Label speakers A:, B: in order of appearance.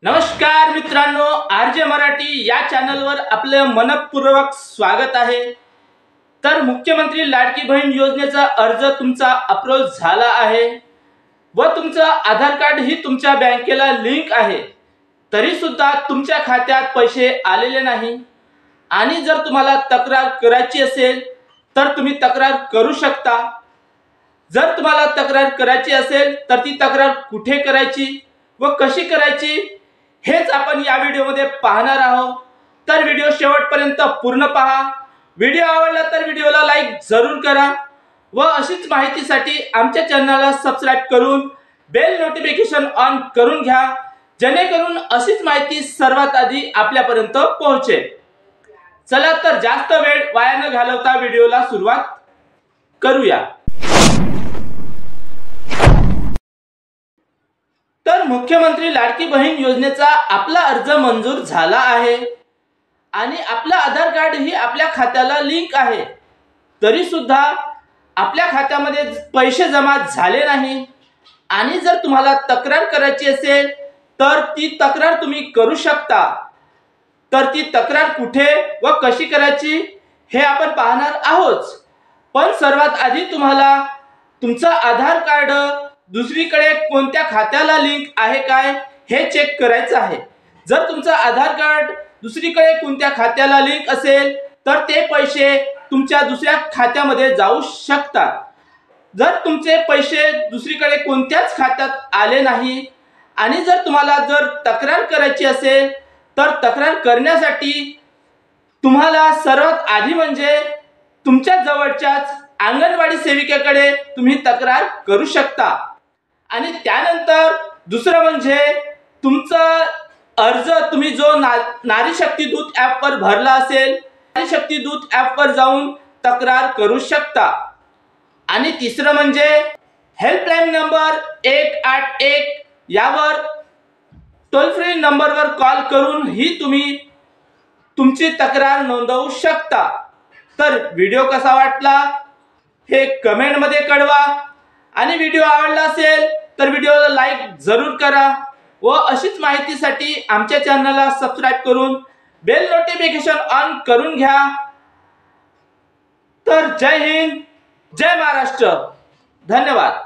A: नमस्कार मित्रांनो, आरजे मराठी या चॅनलवर आपले मनपूर्वक स्वागत आहे। तर मुख्यमंत्री लाडकी बहीण योजनेचा अर्ज तुमचा अप्रूव्ह झाला आहे व तुमचं आधार कार्ड ही तुमच्या बँकेला लिंक आहे, तरी सुद्धा तुमच्या खात्यात पैसे आलेले नाही आणि जर तुम्हाला तक्रार करायची असेल तर तुम्ही तक्रार करू शकता। जर तुम्हाला तक्रार करायची असेल तर ती तक्रार कुठे करायची व कशी करायची हेच आपण या व्हिडिओमध्ये पाहणार आहोत। तर व्हिडिओ शेवटपर्यंत पूर्ण पहा। व्हिडिओ आवडला तर व्हिडिओला लाईक जरूर करा व अशीच माहितीसाठी आमच्या चॅनलला सबस्क्राइब करून बेल नोटिफिकेशन ऑन करून घ्या, जेणेकरून अशीच माहिती सर्वात आधी आपल्यापर्यंत पोहोचेल। चला तर जास्त वेळ वाया न घालवता व्हिडिओला सुरुवात करूया। तर मुख्यमंत्री लाडकी बहीण योजनेचा आपला अर्ज मंजूर झाला आहे आणि आपला आधार कार्ड ही आपल्या खात्याला लिंक आहे, तरी सुद्धा आपल्या खात्यामध्ये पैसे जमा झाले नाही आणि जर तुम्हाला तक्रार करायची असेल तर ती तक्रार तुम्ही करू शकता। तर ती तक्रार कुठे व कशी करायची हे आपण पाहणार आहोत। पण सर्वात आधी तुम्हाला तुमचा आधार कार्ड दुसरीकडे कोणत्या खात्याला लिंक आहे काय हे चेक करायचं आहे। जर तुमचा आधार कार्ड दुसरीकडे कोणत्या खात्याला लिंक असेल तर ते पैसे तुमच्या दुसऱ्या खात्यामध्ये जाऊ शकतात। जर तुमचे पैसे दुसरीकडे कोणत्याच खात्यात आले नाही आणि जर तुम्हाला तक्रार करायची असेल तर तक्रार करण्यासाठी तुम्हाला सर्वात आधी म्हणजे तुमच्या जवळच्याच अंगणवाडी सेविकेकडे तुम्ही तक्रार करू शकता आणि त्यानंतर दुसरं म्हणजे तुमचा अर्ज तुम्ही जो नारी शक्ती दूत ॲप वर भरला असेल, नारी शक्ती दूत ॲप वर जाऊन तक्रार करू शकता। आणि तिसरं म्हणजे हेल्पलाईन नंबर 181 यावर टोल फ्री नंबरवर कॉल करून ही तुम्ही तुमची तक्रार नोंदवू शकता। तर व्हिडिओ कसा वाटला हे कमेंट मध्ये कळवा आणि व्हिडिओ आवडला असेल तर व्हिडिओला लाईक जरूर करा व अशीच माहितीसाठी आमच्या चॅनलला सबस्क्राइब करून बेल नोटिफिकेशन ऑन करून घ्या। तर जय हिंद, जय महाराष्ट्र, धन्यवाद।